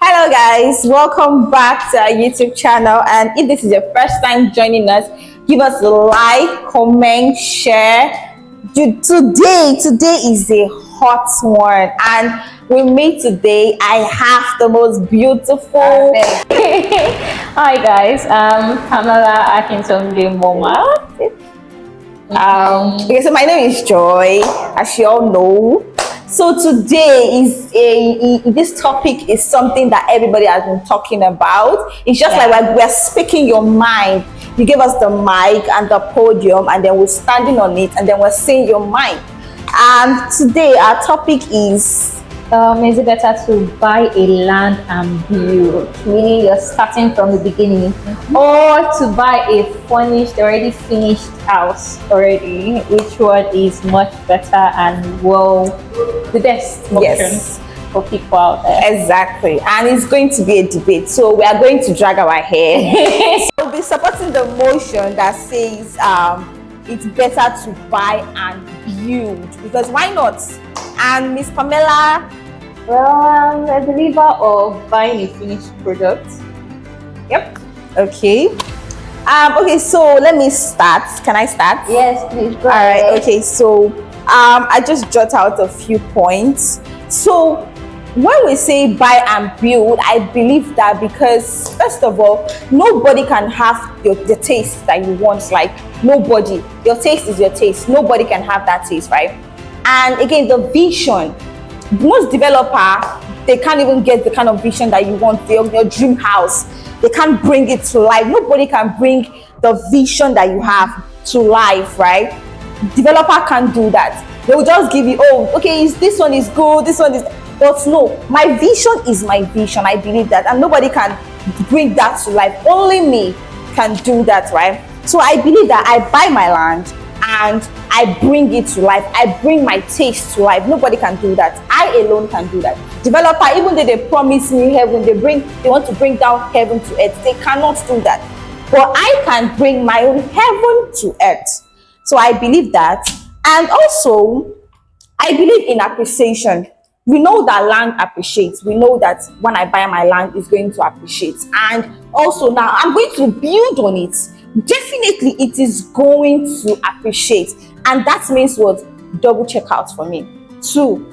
Hello guys, welcome back to our YouTube channel, and if this is your first time joining us, give us a like, comment, share. Today is a hot one, and with me today I have the most beautiful Hi guys, I'm Pamela Akintomde Moma. okay, so my name is Joy, as you all know. So today this topic is something that everybody has been talking about. It's just like we're speaking your mind. You give us the mic and the podium, and then we're standing on it, and then we're saying your mind. And today our topic is It better to buy a land and build? Meaning you're starting from the beginning, or to buy a already finished house already. Which one is much better and the best option for people out there? Exactly, and it's going to be a debate. So we are going to drag our hair. So we'll be supporting the motion that says it's better to buy and build, because why not? And Miss Pamela? Well, I'm a believer of buying a finished product. Yep. Okay. Okay, so let me start. Can I start? Yes, please. Go All ahead. right. Okay, so I just jot out a few points. So when we say buy and build, I believe that because first of all, nobody can have the taste that you want. Like nobody, your taste is your taste. Nobody can have that taste, right? And again, the vision. Most developer, they can't even get the kind of vision that you want for your dream house. They can't bring it to life. Nobody can bring the vision that you have to life, right? Developer can't do that. They will just give you, oh, okay, this one is good, this one is, but no, my vision is my vision. I believe that, and nobody can bring that to life. Only me can do that, right? So I believe that I buy my land and I bring it to life. I bring my taste to life. Nobody can do that. I alone can do that. Developer, even though they promise me heaven, they want to bring down heaven to earth. They cannot do that. But I can bring my own heaven to earth. So I believe that. And also, I believe in appreciation. We know that land appreciates. We know that when I buy my land, it's going to appreciate. And also now I'm going to build on it. Definitely it is going to appreciate, and that means what? Double checkout for me.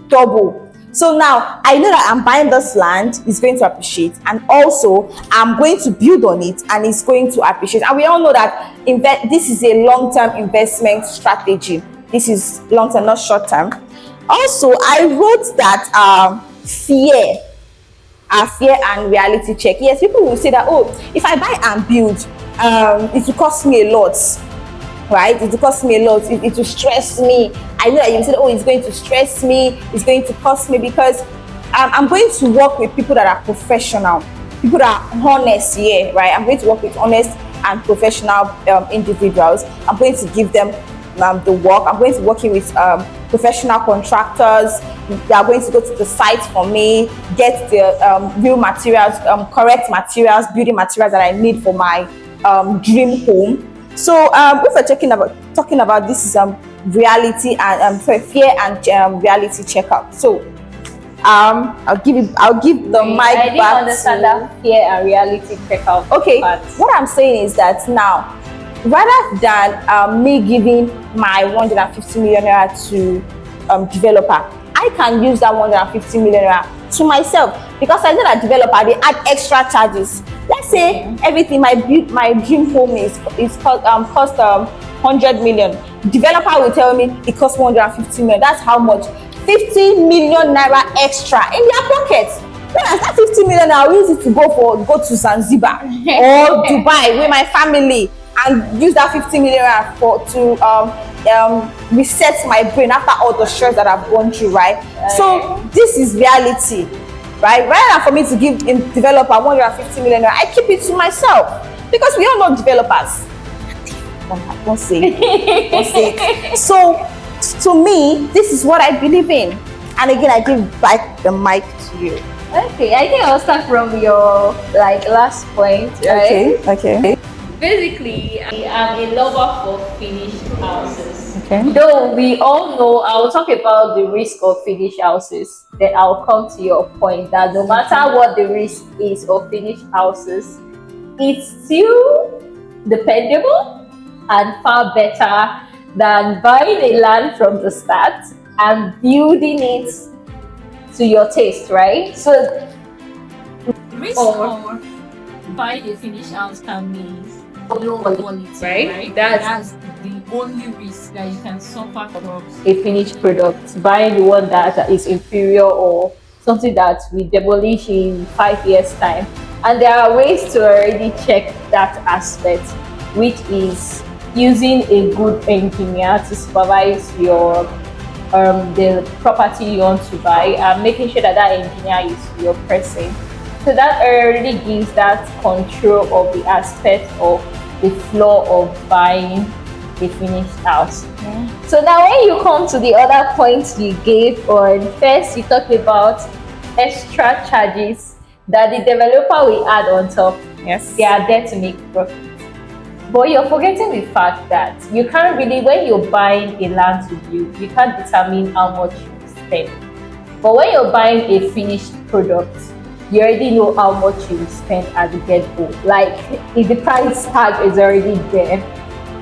Double. So now I know that I'm buying this land, it's going to appreciate, and also I'm going to build on it and it's going to appreciate. And we all know that this is a long-term investment strategy. This is long-term, not short-term. Also, I wrote that fear and reality check. Yes, people will say that, oh, if I buy and build, it will cost me a lot, right? It will cost me a lot. It will stress me. I know that you said, oh, it's going to stress me, it's going to cost me, because I'm going to work with people that are professional, people that are honest here, right? I'm going to work with honest and professional individuals. I'm going to give them the work. I'm going to be working with professional contractors. They are going to go to the site for me, get the real materials, correct materials, building materials that I need for my dream home. So if we're talking about this is reality and fear and reality checkup. So I'll give the mic back. I didn't understand that fear and reality checkup. Okay, what I'm saying is that now, rather than me giving my 150 million naira to developer, I can use that 150 million naira to myself, because I know that developer, they add extra charges. Let's say everything my dream home is cost 100 million. Developer will tell me it costs 150 million. That's how much? 50 million naira extra in their pockets. Whereas that 50 million, I'll use it to go to Zanzibar or Dubai with my family, and use that 50 million to reset my brain after all the stress that I've gone through, right? So this is reality, right? Rather than for me to give a developer 150 million, I keep it to myself, because we all know developers. Don't say it. So to me, this is what I believe in. And again, I give back the mic to you. Okay, I think I'll start from your last point, right? Okay. Basically, I'm a lover for finished houses. Okay. Though we all know, I'll talk about the risk of finished houses. Then I'll come to your point that no matter what the risk is of finished houses, it's still dependable and far better than buying a land from the start and building it to your taste, right? So, Risk or or buy a finished house can be low quality, right? right? That's That's the only risk that you can suffer from. a finished product. Buying the one that is inferior or something that we demolish in 5 years' time. And there are ways to already check that aspect, which is using a good engineer to supervise your the property you want to buy and making sure that that engineer is your person. So that already gives that control of the aspect of the flow of buying a finished house. So now when you come to the other points you gave on, first you talked about extra charges that the developer will add on top. Yes. They are there to make profit. But you're forgetting the fact that you can't really, when you're buying a land to build, you can't determine how much you spend. But when you're buying a finished product, you already know how much you will spend at the get-go. Like, if the price tag is already there,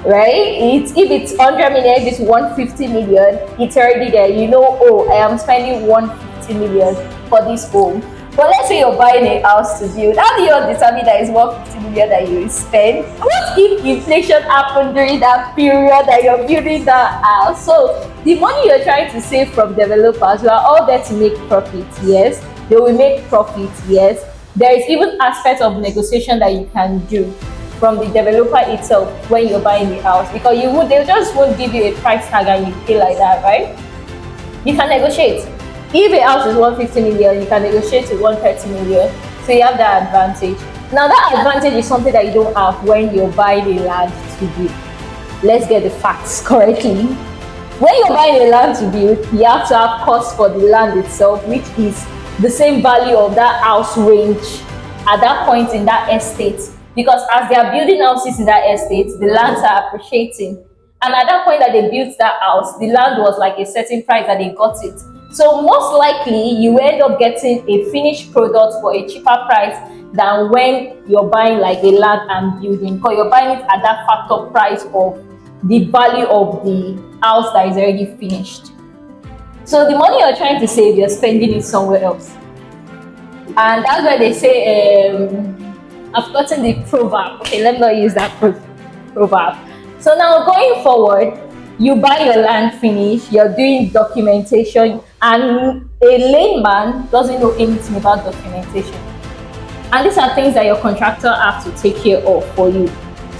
right? If it's 100 million, if it's 150 million, it's already there. You know, oh, I am spending 150 million for this home. But let's say you're buying a house to build. How do you determine that it's 150 million that you will spend? What if inflation happened during that period that you're building that house? So the money you're trying to save from developers, we are all there to make profit, yes. They will make profit, yes. There is even aspects of negotiation that you can do from the developer itself when you're buying the house, because they just won't give you a price tag and you pay like that, right? You can negotiate. If a house is 150 million, you can negotiate to 130 million. So you have that advantage. Now that advantage is something that you don't have when you're buying a land to build. Let's get the facts correctly. When you're buying a land to build, you have to have cost for the land itself, which is the same value of that house range at that point in that estate. Because as they are building houses in that estate, the lands are appreciating. And at that point that they built that house, the land was like a certain price that they got it. So most likely you end up getting a finished product for a cheaper price than when you're buying like a land and building, because you're buying it at that factor price of the value of the house that is already finished. So the money you're trying to save, you're spending it somewhere else. And that's why they say, I've gotten the proverb. Okay, let me not use that proverb. So now going forward, you buy your land finished, you're doing documentation, and a layman doesn't know anything about documentation. And these are things that your contractor has to take care of for you.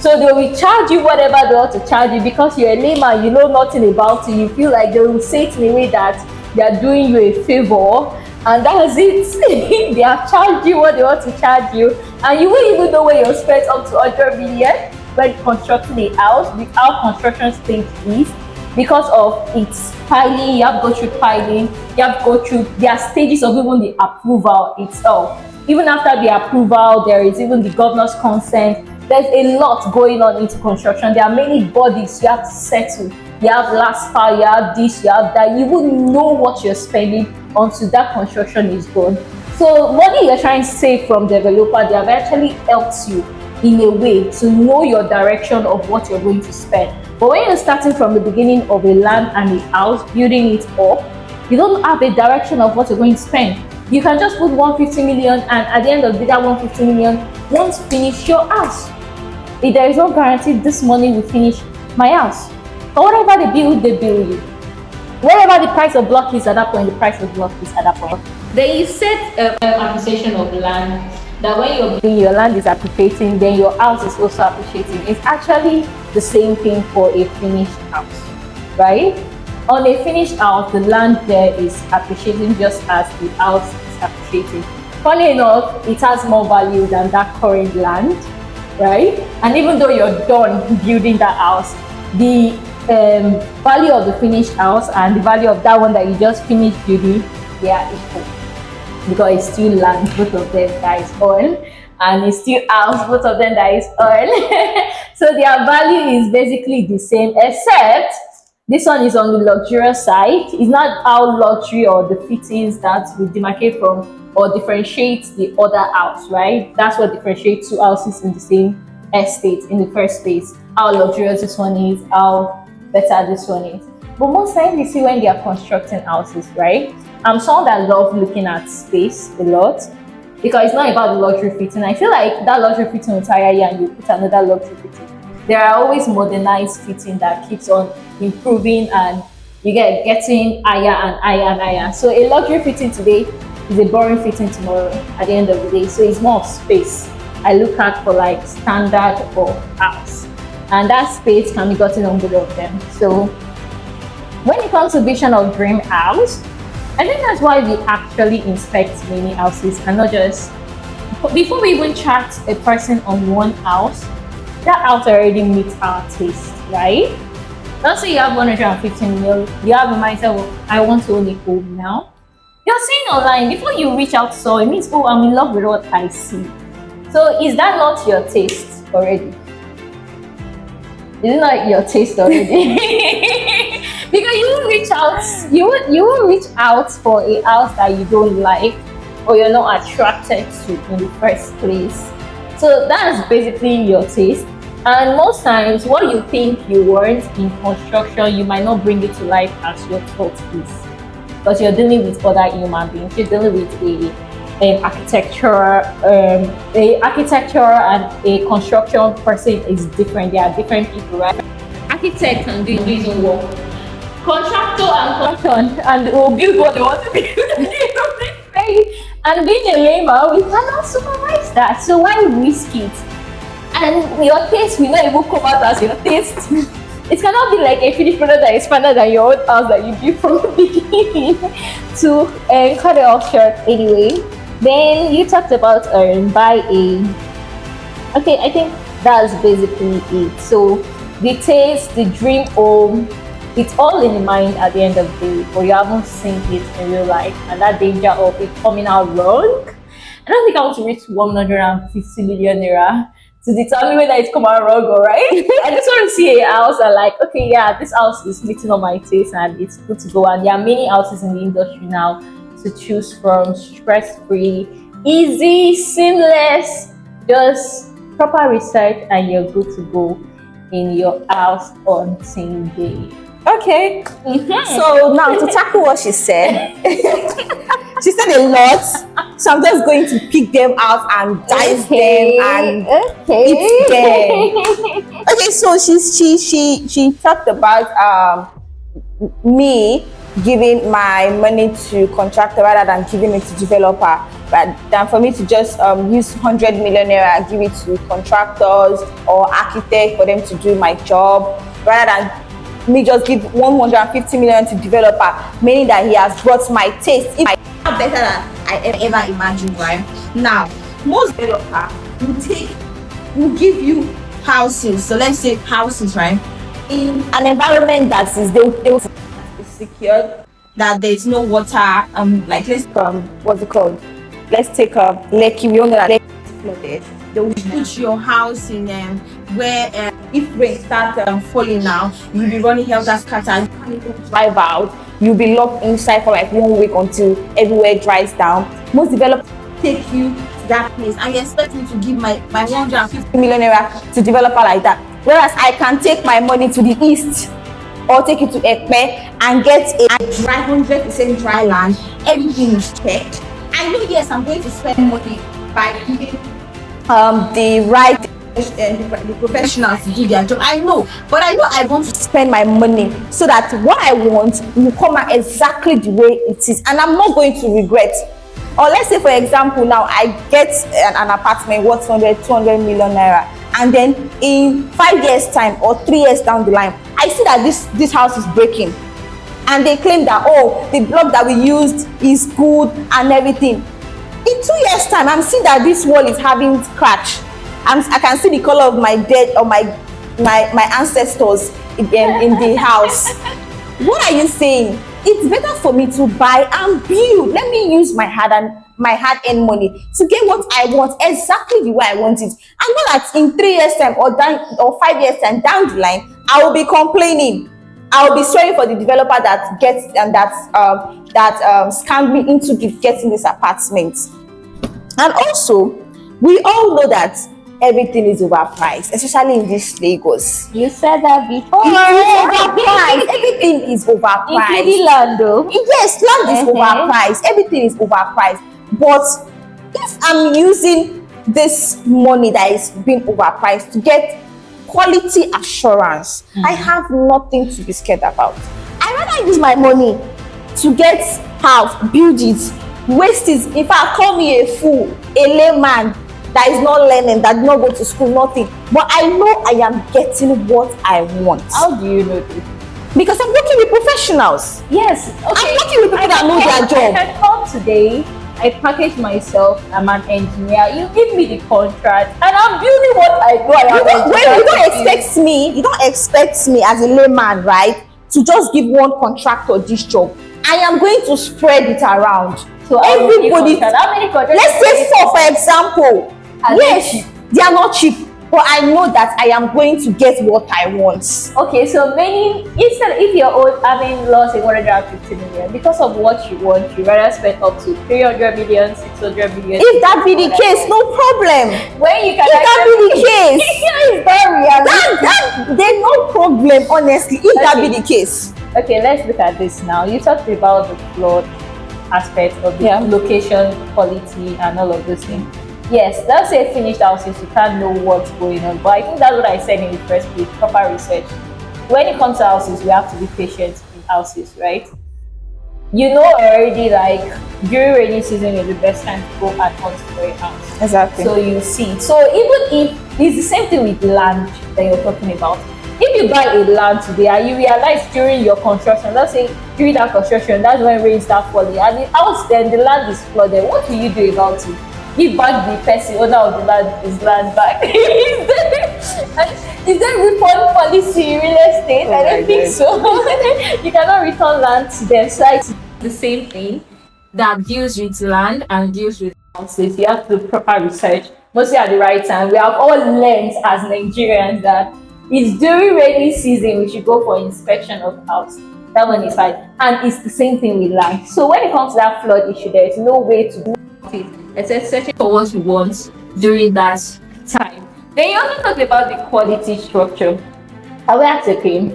So they will charge you whatever they want to charge you, because you're a layman, you know nothing about it. You feel like they will say it in a way that they are doing you a favor, and that's it. They have charged you what they want to charge you, and you won't even know where you're spent up to 100 million when constructing a house, with how construction stage is, because of its piling. You have to go through piling, you have to go through their stages of even the approval itself. Even after the approval, there is even the governor's consent. There's a lot going on into construction. There are many bodies you have to settle. You have last file, you have this, you have that. You wouldn't know what you're spending until that construction is done. So money you're trying to save from developer, they have actually helped you in a way to know your direction of what you're going to spend. But when you're starting from the beginning of a land and a house, building it up, you don't have a direction of what you're going to spend. You can just put 150 million, and at the end of the day, that 150 million won't finish your house. If there is no guarantee this money will finish my house. But whatever they build you. Whatever the price of block is at that point, the price of block is at that point. Then you set appreciation of land, that when you're building, your land is appreciating, then your house is also appreciating. It's actually the same thing for a finished house, right? On a finished house, the land there is appreciating just as the house is appreciating. Funny enough, it has more value than that current land, right? And even though you're done building that house, the value of the finished house and the value of that one that you just finished building, they are equal. Because it's still land, both of them that is oil, and it's still house, both of them that is oil. So their value is basically the same, except This one is on the luxurious side. It's not how luxury or the fittings that we demarcate from or differentiate the other house, right? That's what differentiates two houses in the same estate in the first place. How luxurious this one is, how better this one is. But most times you see when they are constructing houses, right? I'm someone that love looking at space a lot because it's not about the luxury fitting. I feel like that luxury fitting will tire you and you put another luxury fitting. There are always modernized fitting that keeps on improving and you get getting higher and higher and higher. So a luxury fitting today is a boring fitting tomorrow at the end of the day. So it's more of space I look at for like standard of house. And that space can be gotten on both of them. So when it comes to vision of dream house, I think that's why we actually inspect many houses and not just before we even chat a person on one house, that house already meets our taste, right? Let's say you have 115 mil, you have a mindset of I want to own a home now. You're seeing online before you reach out, so it means oh, I'm in love with what I see. So is that not your taste already? Is it not your taste already? Because you won't reach out, you won't reach out for a house that you don't like or you're not attracted to in the first place. So that's basically your taste. And most times, what you think you want in construction, you might not bring it to life as your thought is, because you're dealing with other human beings. You're dealing with an architecture, and a construction person is different. They are different people, right? Architect can do his own work. Contractor and construction and will build what they want to build. And being a labor, we cannot supervise that. So why risk it? And your taste will not even come out as your taste. It cannot be like a finished product that is finer than your own house that you built from the beginning. To cut it off short anyway. Then you talked about buy a. Okay, I think that's basically it. So the taste, the dream home, it's all in the mind at the end of the day, but you haven't seen it in real life, and that danger of it coming out wrong. I don't think I want to reach 150 million naira to determine whether it's come out wrong or right. I just want to see a house and like, okay, yeah, this house is meeting on my taste and it's good to go. And there are many houses in the industry now to choose from, stress-free, easy, seamless, just proper research and you're good to go in your house on same day. Okay. So now to tackle what she said, she said a lot. So I'm just going to pick them out and dice them and eat them. Okay, so she talked about me giving my money to contractor rather than giving it to developer, but than for me to just use 100 million naira and give it to contractors or architects for them to do my job rather than me just give 150 million to developer, meaning that he has brought my taste better than I ever imagined, right? Now, most developer will give you houses. So let's say houses, right? In an environment that is is secured, that there is no water. Like let's what's it called? Let's take Lekki. We all know that Lekki is flooded. They will put your house in where if rain starts falling now, you'll be running helter skelter. You can't even drive out. You'll be locked inside for like 1 week until everywhere dries down. Most developers take you to that place and you expect me to give my 150 million naira to developer like that. Whereas I can take my money to the east or take it to Ekpe and get a dry 100% dry land. Everything is checked. I know, yes, I'm going to spend money by giving the right the professionals to do their job. I know, but I know I want to spend my money so that what I want will come out exactly the way it is, and I'm not going to regret. Or let's say, for example, now I get an apartment worth 200 million naira, and then in 5 years' time or 3 years down the line, I see that this house is breaking, and they claim that oh, the block that we used is good and everything. In 2 years' time, I'm seeing that this wall is having scratch. I can see the color of my dead or my ancestors in the house. What are you saying? It's better for me to buy and build. Let me use my hard-earned money to get what I want exactly the way I want it. I know that in 3 years' time or 5 years' time down the line, I will be complaining. I'll be sorry for the developer that gets and scammed me into getting this apartment. And also, we all know that everything is overpriced, especially in this Lagos. You said that before. It's overpriced. Everything is overpriced. Including land, though. Yes, land is overpriced. Everything is overpriced. But if I'm using this money that is being overpriced to get quality assurance, I have nothing to be scared about. I rather use my money to get house, build it, waste it. In fact, call me a fool, a layman that is not learning, that did not go to school, nothing. But I know I am getting what I want. How do you know this? Because I'm working with professionals. Yes. Okay. I'm working with people that know their job. I can come today. I package myself. I'm an engineer. You give me the contract, and I'm building what I know. You don't expect me as a layman, right, to just give one contractor this job. I am going to spread it around. So everybody. How many contractors? Let's say 4, for example. Yes, they are not cheap, but I know that I am going to get what I want. Okay, so if you're having lost in 150 million because of what you want, you rather spend up to 300 million, 600 million. If that be the case, no problem. When you can, if that be the case, it's very realistic. There's no problem, honestly. If that be the case. Okay, let's look at this now. You talked about the flood aspect of the location, quality, and all of those things. Yes, let's say finished houses, you can't know what's going on. But I think that's what I said in the first place, proper research. When it comes to houses, we have to be patient in houses, right? You know already, like, during rainy season is the best time to go and hunt for a house. Exactly. So you see. So even if it's the same thing with land that you're talking about. If you buy a land today and you realize during your construction, let's say during that construction, that's when rain starts falling, and the house then the land is flooded, what do you do about it? Give back the person, owner of the land, his land back. Is there refund policy in real estate? I don't think so. You cannot return land to them. So it's the same thing that deals with land and deals with houses. You have to do proper research, mostly at the right time. We have all learned as Nigerians that it's during rainy season we should go for inspection of house. That one is fine. And it's the same thing with land. So when it comes to that flood issue, there is no way to do it. It's searching for what we want during that time. Then you also talked about the quality structure. I will ask again,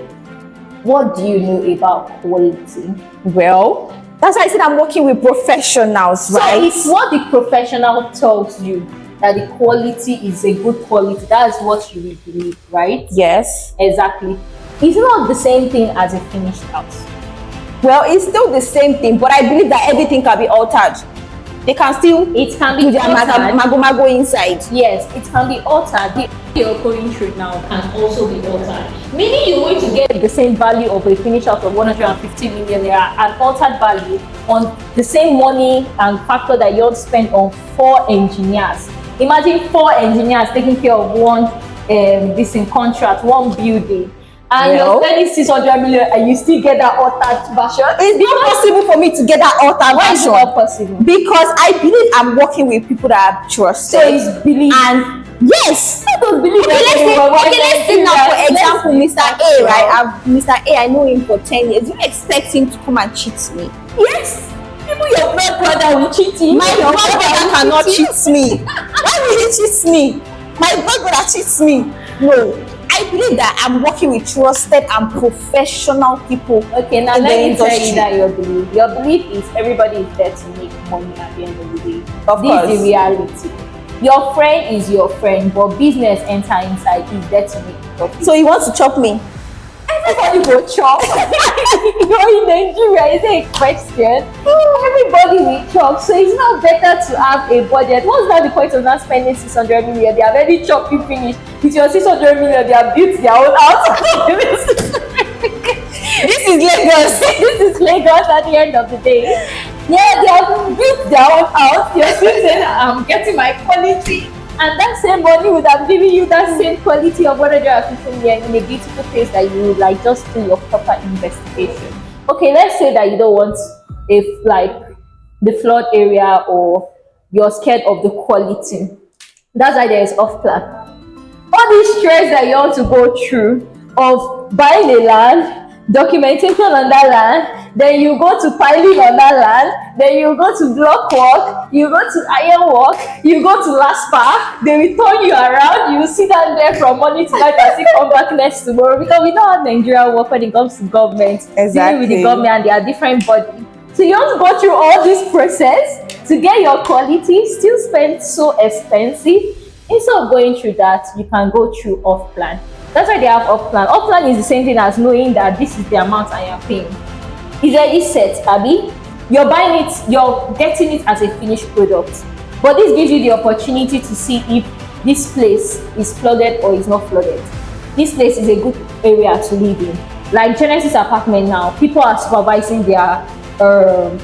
what do you know about quality? Well, that's why I said I'm working with professionals, right? So if what the professional tells you that the quality is a good quality, that's what you will believe, right? Yes. Exactly. It's not the same thing as a finished house. Well, it's still the same thing, but I believe that everything can be altered. They can still do their mago inside. Yes, it can be altered. You're going through now can also be altered. Meaning you're going to get the same value of a finished house of 150 million naira, an altered value on the same money and factor that you spend on 4 engineers. Imagine 4 engineers taking care of one this in contract, one building. And you're spending 600 million and you still get that altered version. It's not possible for me to get that altered version. Why is it not possible? Because I believe I'm working with people that are trusted. So it's belief. And yes. I don't believe let's say now, for example, Mr. A, right? Mr. A, I know him for 10 years. You expect him to come and cheat me? Yes. Even your blood brother will cheat you. My blood brother cannot cheat me. Why will he cheat me? My blood brother cheats me. No. I believe that I'm working with trusted and professional people. Okay, now let me tell you that your belief is everybody is there to make money at the end of the day. This is the reality. Your friend is your friend, but business enter inside is there to make profit. So he wants to chop me? Everybody will chop. You're in Nigeria, is it a question? Everybody will chop. So it's not better to have a budget. What's now the point of not spending 600 million? They have already chopped you finished. With your 600 million, they have built their own house. This is Lagos. This is Lagos at the end of the day. Yeah, they have built their own house. You're still saying, I'm getting my quality. And that same money would have given you that same quality of 150 million in a beautiful place that you would like just do your proper investigation. Okay, let's say that you don't want the flood area or you're scared of the quality. That's why there is off plan. All this stress that you want to go through of buying a land, documentation on that land, then you go to piling on that land, then you go to block work, you go to iron work, you go to last part, they will turn you around, you sit down there from morning to night and still come back next tomorrow, because we know how Nigeria work when it comes to government, dealing with the government and their different bodies. So you have to go through all this process to get your quality, still spend so expensive. Instead of going through that, you can go through off plan. That's why they have off plan. Off plan is the same thing as knowing that this is the amount I am paying. It's already set, Abby. You're buying it, you're getting it as a finished product. But this gives you the opportunity to see if this place is flooded or is not flooded. This place is a good area to live in. Like Genesis apartment now, people are supervising their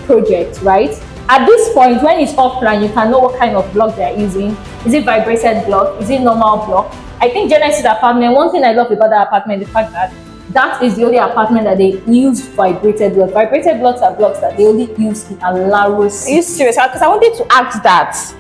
project, right? At this point, when it's off plan, you can know what kind of block they're using. Is it vibrated block? Is it normal block? I think Genesis apartment, one thing I love about that apartment is the fact that that is the only apartment that they use vibrated blocks. Vibrated blocks are blocks that they only use in Alaros. Are you serious? Because I wanted to ask that.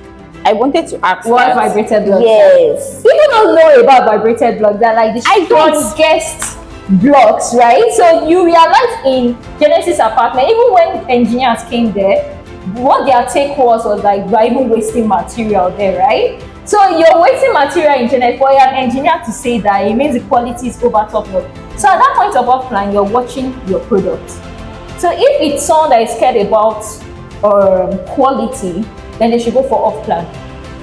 I wanted to ask what that. Vibrated blocks. Yes. People don't know about vibrated blocks. They're like the strongest blocks, right? So you realize in Genesis apartment, even when engineers came there, what their take was like, you're even wasting material there, right? So you're wasting material in Genesis for an engineer to say that, it means the quality is over top notch. So at that point of off plan, you're watching your product. So if it's someone that is scared about quality, then they should go for off plan,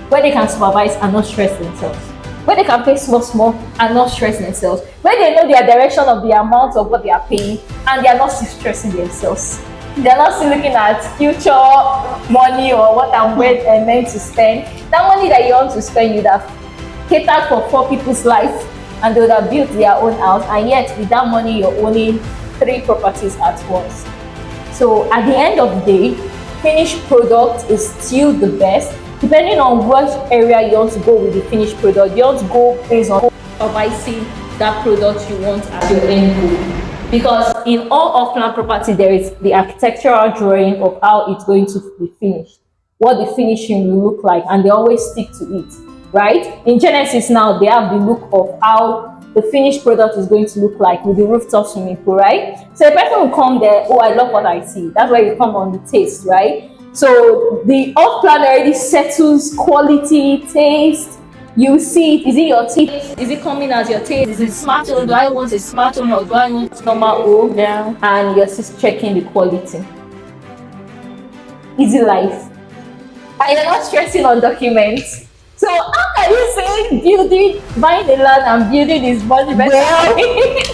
where they can supervise and not stress themselves, where they can pay small and not stress themselves, where they know their direction of the amount of what they are paying and they are not still stressing themselves. They're not still looking at future money or what I'm meant to spend. That money that you want to spend, you'd have catered for 4 people's life and they would have built their own house, and yet with that money you're owning 3 properties at once. So at the end of the day, finished product is still the best. Depending on what area you want to go with the finished product, you want to go based on supervising that product you want as your end goal. Because in all off-plan property, there is the architectural drawing of how it's going to be finished, what the finishing will look like, and they always stick to it, right? In Genesis now, they have the look of how the finished product is going to look like with the rooftop swimming pool, right? So a person will come there, oh, I love what I see. That's where you come on the taste, right? So the off-plan already settles quality, taste. You see it. Is it your taste? Is it coming as your taste? Is it smart home? Do I want a smart home or do I want normal home? Yeah. And you're just checking the quality. Easy life. And you're not stressing on documents. So how can you say buying the land and building is much better?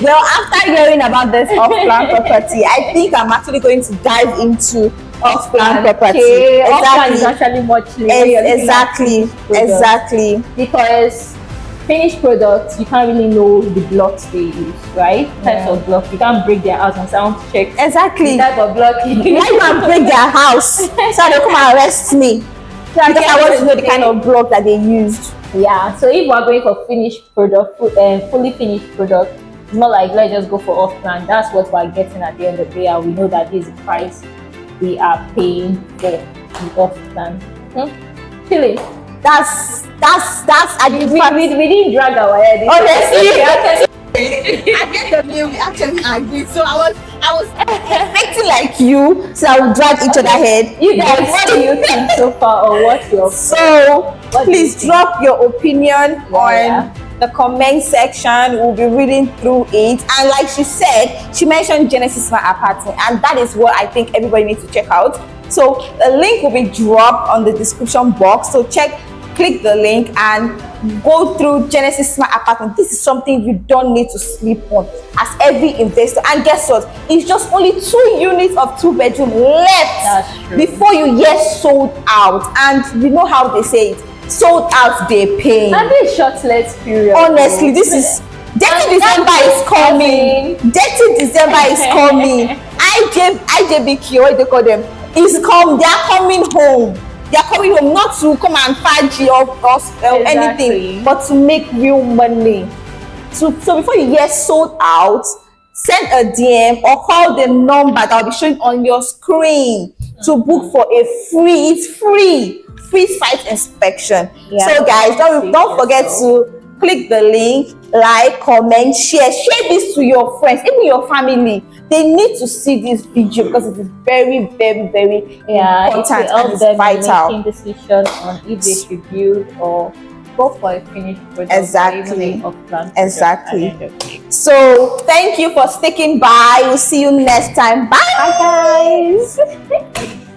Well, after hearing about this off-plan property, I think I'm actually going to dive into off-plan property. Okay. Off-plan is actually much less. Exactly. Because finished products, you can't really know the blocks they use, right? Types of blocks. You can't break their house and sound check. Exactly. The type of block. Why you can't break their house so they come and arrest me? Because I want to know the kind of block that they used. Yeah. So if we're going for finished product, fully finished product, it's not like let's just go for off-plan. That's what we're getting at the end of the day, and we know that this is the price we are paying for the off-plan. Chilling. That's we didn't drag our head. Honestly, I get the name. We actually agreed. So I was expecting like you, so I would drag each other head. You guys, what do you think so far, or what's your please drop your opinion on the comment section. We'll be reading through it, and like she said, she mentioned Genesis apartment, and that is what I think everybody needs to check out. So the link will be dropped on the description box, so click the link and go through Genesis Smart Apartment. This is something you don't need to sleep on as every investor. And guess what? It's just only 2 units of 2-bedroom left before you hear sold out. And you know how they say it, sold out they pay. And this shortlets period. Honestly, this is dirty December is coming. Dirty December is coming. IJBQ, what they call them, is come. They are coming home. They are coming home not to come and fudge or anything, but to make real money. So before you get sold out, send a DM or call the number that will be showing on your screen to book for a free site inspection. So guys, don't forget to click the link like, comment, share this to your friends, even your family. They need to see this video because it is very, very, very Yeah, it will important and help it's them in vital. making decisions on if they should build or go for a finished product Exactly. or even a off-plan product Exactly. at the end of the day. So thank you for sticking by. We'll see you next time. Bye. Bye guys.